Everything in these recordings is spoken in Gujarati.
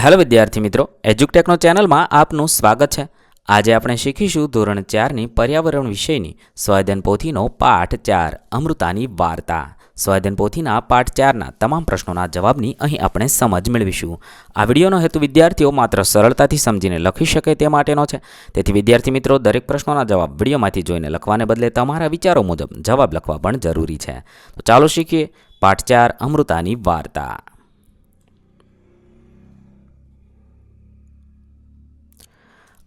હેલો વિદ્યાર્થી મિત્રો, એજ્યુકટેકનો ચેનલમાં આપનું સ્વાગત છે। આજે આપણે શીખીશું ધોરણ 4ની પર્યાવરણ વિષયની સ્વાધ્યાયન પોથીનો પાઠ 4 અમૃતાની વાર્તા। સ્વાધ્યાયન પોથીના પાઠ 4ના તમામ પ્રશ્નોના જવાબની અહીં આપણે સમજ મેળવીશું। આ વિડીયોનો હેતુ વિદ્યાર્થીઓ માત્ર સરળતાથી સમજીને લખી શકે તે માટેનો છે। તેથી વિદ્યાર્થી મિત્રો, દરેક પ્રશ્નોના જવાબ વિડીયોમાંથી જોઈને લખવાને બદલે તમારા વિચારો મુજબ જવાબ લખવા પણ જરૂરી છે। તો ચાલો શીખીએ પાઠ 4 અમૃતાની વાર્તા।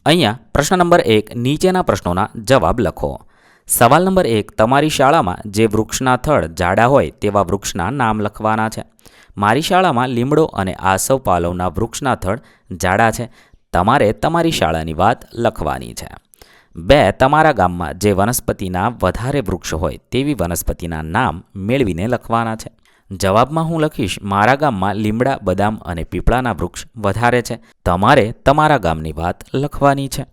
અહીંયા પ્રશ્ન નંબર 1 નીચેના પ્રશ્નોના જવાબ લખો। સવાલ નંબર 1, તમારી શાળામાં જે વૃક્ષના થડ જાડા હોય તેવા વૃક્ષના નામ લખવાના છે। મારી શાળામાં લીમડો અને આસવપાલવના વૃક્ષના થડ જાડા છે। તમારે તમારી શાળાની વાત લખવાની છે। 2, તમારા ગામમાં જે વનસ્પતિના વધારે વૃક્ષ હોય તેવી વનસ્પતિના નામ મેળવીને લખવાના છે। જવાબમાં હું લખીશ, મારા ગામમાં લીમડા, બદામ અને પીપળાના વૃક્ષ વધારે છે। તમારે તમારા ગામની વાત લખવાની છે।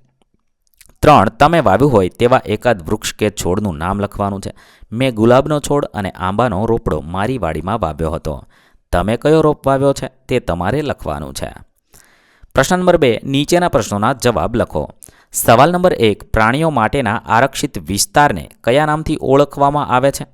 3, તમે વાવ્યું હોય તેવા એકાદ વૃક્ષ કે છોડનું નામ લખવાનું છે। મેં ગુલાબનો છોડ અને આંબાનો રોપડો મારી વાડીમાં વાવ્યો હતો। તમે કયો રોપ વાવ્યો છે તે તમારે લખવાનું છે। પ્રશ્ન નંબર 2, નીચેના પ્રશ્નોના જવાબ લખો। સવાલ નંબર 1, પ્રાણીઓ માટેના આરક્ષિત વિસ્તારને કયા નામથી ઓળખવામાં આવે છે?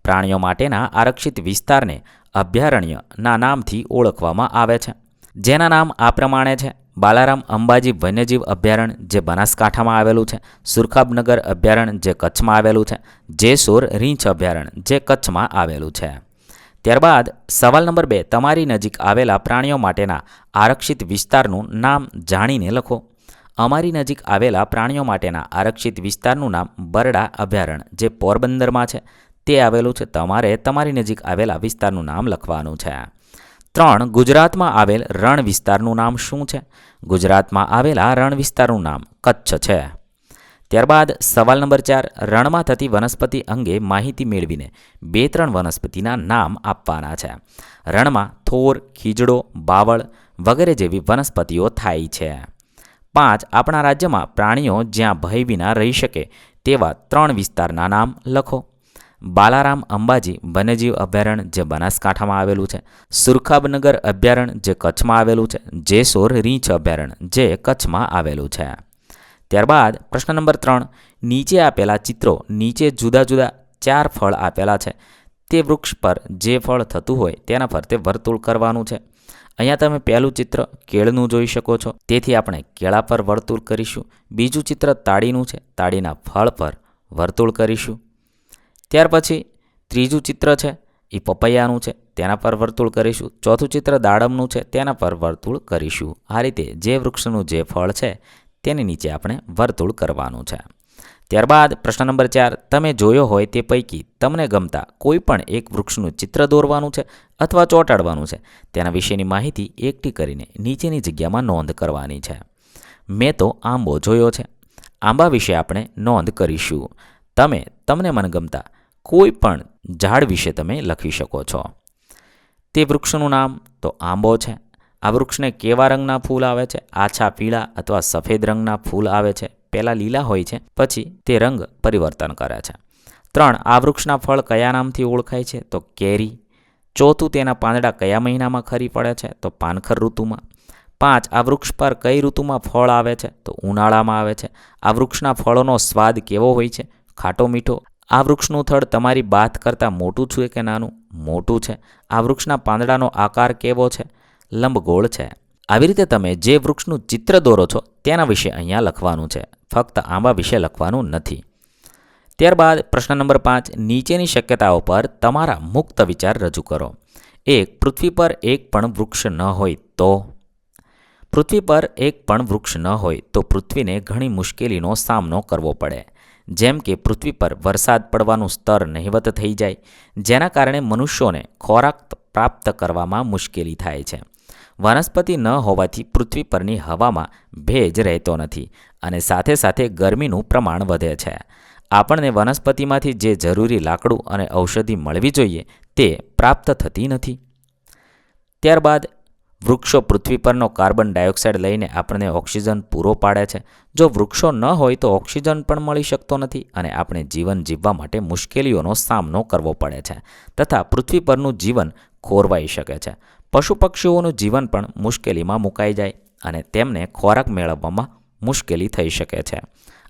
પ્રાણીઓ માટેના આરક્ષિત વિસ્તારને અભયારણ્યના નામથી ઓળખવામાં આવે છે, જેના નામ આ પ્રમાણે છે: બાલારામ અંબાજી વન્યજીવ અભયારણ્ય જે બનાસકાંઠામાં આવેલું છે, સુરખાબનગર અભયારણ્ય જે કચ્છમાં આવેલું છે, જેસોર રીંછ અભયારણ્ય જે કચ્છમાં આવેલું છે। ત્યારબાદ સવાલ નંબર 2, તમારી નજીક આવેલા પ્રાણીઓ માટેના આરક્ષિત વિસ્તારનું નામ જાણીને લખો। અમારી નજીક આવેલા પ્રાણીઓ માટેના આરક્ષિત વિસ્તારનું નામ બરડા અભયારણ્ય જે પોરબંદરમાં છે તે આવેલું છે। તમારે તમારી નજીક આવેલા વિસ્તારનું નામ લખવાનું છે। 3, ગુજરાતમાં આવેલ રણ વિસ્તારનું નામ શું છે? ગુજરાતમાં આવેલા રણ વિસ્તારનું નામ કચ્છ છે। ત્યારબાદ સવાલ નંબર 4, રણમાં થતી વનસ્પતિ અંગે માહિતી મેળવીને 2-3 વનસ્પતિના નામ આપવાના છે। રણમાં થોર, ખીજડો, બાવળ વગેરે જેવી વનસ્પતિઓ થાય છે। 5, આપણા રાજ્યમાં પ્રાણીઓ જ્યાં ભય વિના રહી શકે તેવા 3 વિસ્તારના નામ લખો। બાલારામ અંબાજી વન્યજીવ અભયારણ્ય જે બનાસકાંઠામાં આવેલું છે, સુરખાબનગર અભયારણ્ય જે કચ્છમાં આવેલું છે, જેસોર રીંછ અભયારણ્ય જે કચ્છમાં આવેલું છે। ત્યારબાદ પ્રશ્ન નંબર 3, નીચે આપેલા ચિત્રો નીચે જુદા જુદા 4 ફળ આપેલા છે, તે વૃક્ષ પર જે ફળ થતું હોય તેના ફરતે વર્તુળ કરવાનું છે। અહીંયા તમે પહેલું ચિત્ર કેળનું જોઈ શકો છો, તેથી આપણે કેળા પર વર્તુળ કરીશું। બીજું ચિત્ર તાડીનું છે, તાડીના ફળ પર વર્તુળ કરીશું। ત્યાર પછી ત્રીજું ચિત્ર છે એ પપૈયાનું છે, તેના પર વર્તુળ કરીશું। ચોથું ચિત્ર દાડમનું છે, તેના પર વર્તુળ કરીશું। આ રીતે જે વૃક્ષનું જે ફળ છે તેની નીચે આપણે વર્તુળ કરવાનું છે। ત્યારબાદ પ્રશ્ન નંબર 4, તમે જોયો હોય તે પૈકી તમને ગમતા કોઈ પણ એક વૃક્ષનું ચિત્ર દોરવાનું છે અથવા ચોંટાડવાનું છે। તેના વિશેની માહિતી એકઠી કરીને નીચેની જગ્યામાં નોંધ કરવાની છે। મેં તો આંબો જોયો છે, આંબા વિશે આપણે નોંધ કરીશું। તમને મનગમતા કોઈ પણ ઝાડ વિશે તમે લખી શકો છો। તે વૃક્ષનું નામ તો આંબો છે। આ વૃક્ષને કેવા રંગના ફૂલ આવે છે? આછા પીળા અથવા સફેદ રંગના ફૂલ આવે છે। પહેલાં લીલા હોય છે, પછી તે રંગ પરિવર્તન કરે છે। 3, આ વૃક્ષના ફળ કયા નામથી ઓળખાય છે? તો કેરી। 4, તેના પાંદડા કયા મહિનામાં ખરી પડે છે? તો પાનખર ઋતુમાં। 5, આ વૃક્ષ પર કઈ ઋતુમાં ફળ આવે છે? તો ઉનાળામાં આવે છે। આ વૃક્ષના ફળોનો સ્વાદ કેવો હોય છે? ખાટો મીઠો। આ વૃક્ષનું થડ તમારી બાથ કરતાં મોટું છે કે નાનું? મોટું છે। આ વૃક્ષના પાંદડાનો આકાર કેવો છે? લંબગોળ છે। આવી રીતે તમે જે વૃક્ષનું ચિત્ર દોરો છો તેના વિશે અહીંયા લખવાનું છે, ફક્ત આંબા વિશે લખવાનું નથી। ત્યારબાદ પ્રશ્ન નંબર 5, નીચેની શક્યતાઓ પર તમારા મુક્ત વિચાર રજૂ કરો। 1, પૃથ્વી પર એક પણ વૃક્ષ ન હોય તો? પૃથ્વી પર એક પણ વૃક્ષ ન હોય તો પૃથ્વીને ઘણી મુશ્કેલીનો સામનો કરવો પડે, જેમ કે પૃથ્વી પર વરસાદ પડવાનું સ્તર નહિવત થઈ જાય, જેના કારણે મનુષ્યોને ખોરાક પ્રાપ્ત કરવામાં મુશ્કેલી થાય છે। વનસ્પતિ ન હોવાથી પૃથ્વી પરની હવામાં ભેજ રહેતો નથી અને સાથે સાથે ગરમીનું પ્રમાણ વધે છે। આપણને વનસ્પતિમાંથી જે જરૂરી લાકડું અને ઔષધિ મળવી જોઈએ તે પ્રાપ્ત થતી નથી। ત્યારબાદ વૃક્ષો પૃથ્વી પરનો કાર્બન ડાયોક્સાઇડ લઈને આપણને ઓક્સિજન પૂરો પાડે છે। જો વૃક્ષો ન હોય તો ઓક્સિજન પણ મળી શકતો નથી અને આપણે જીવન જીવવા માટે મુશ્કેલીઓનો સામનો કરવો પડે છે તથા પૃથ્વી પરનું જીવન ખોરવાઈ શકે છે। પશુ પક્ષીઓનું જીવન પણ મુશ્કેલીમાં મુકાઈ જાય અને તેમને ખોરાક મેળવવામાં મુશ્કેલી થઈ શકે છે.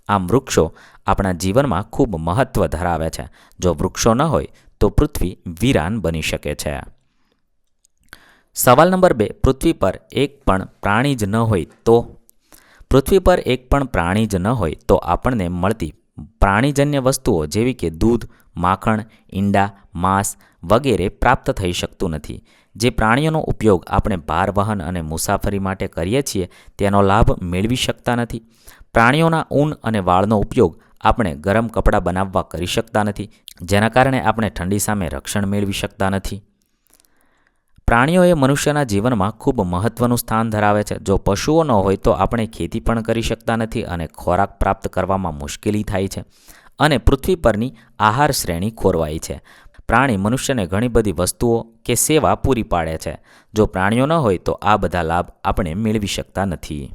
આમ વૃક્ષો આપણા જીવનમાં ખૂબ મહત્ત્વ ધરાવે છે. જો વૃક્ષો ન હોય તો પૃથ્વી વીરાન બની શકે છે. સવાલ નંબર 2, પૃથ્વી પર એક પણ પ્રાણી જ ન હોય તો? પૃથ્વી પર એક પણ પ્રાણી જ ન હોય તો આપણને મળતી પ્રાણીજન્ય વસ્તુઓ જેવી કે દૂધ, માખણ, ઈંડા, માંસ વગેરે પ્રાપ્ત થઈ શકતું નથી. જે પ્રાણીઓનો ઉપયોગ આપણે ભાર વહન અને મુસાફરી માટે કરીએ છીએ તેનો લાભ મેળવી શકતા નથી. પ્રાણીઓના ઊન અને વાળનો ઉપયોગ આપણે ગરમ કપડાં બનાવવા કરી શકતા નથી, જેના કારણે આપણે ઠંડી સામે રક્ષણ મેળવી શકતા નથી. પ્રાણીઓ એ મનુષ્યના જીવનમાં ખૂબ મહત્ત્વનું સ્થાન ધરાવે છે. જો પશુઓ ન હોય તો આપણે ખેતી પણ કરી શકતા નથી અને ખોરાક પ્રાપ્ત કરવામાં મુશ્કેલી થાય છે અને પૃથ્વી પરની આહાર શ્રેણી ખોરવાય છે. પ્રાણી મનુષ્યને ઘણી બધી વસ્તુઓ કે સેવા પૂરી પાડે છે. જો પ્રાણીઓ ન હોય તો આ બધા લાભ આપણે મેળવી શકતા નથી.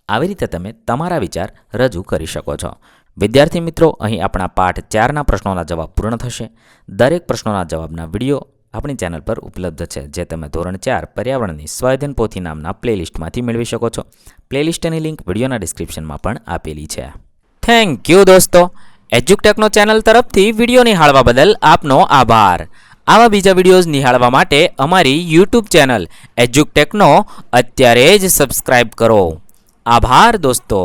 આવી રીતે તમે તમારા વિચાર રજૂ કરી શકો છો. વિદ્યાર્થી મિત્રો, અહીં આપણા પાઠ 4ના પ્રશ્નોના જવાબ પૂર્ણ થશે. દરેક પ્રશ્નોના જવાબના વિડીયો આપણી ચેનલ પર ઉપલબ્ધ છે, જે તમે ધોરણ 4 પર્યાવરણની સ્વાધ્યાયન પોથી નામના પ્લેલિસ્ટમાંથી મેળવી શકો છો. પ્લેલિસ્ટની લિંક વિડીયોના ડિસ્ક્રિપ્શનમાં પણ આપેલી છે. થેન્ક યુ દોસ્તો. એજ્યુકટેકનો ચેનલ તરફથી વિડીયો નિહાળવા બદલ આપનો આભાર. આવા બીજા વિડીયોઝ નિહાળવા માટે અમારી યુટ્યુબ ચેનલ એજ્યુકટેકનો અત્યારે જ સબસ્ક્રાઇબ કરો. આભાર દોસ્તો.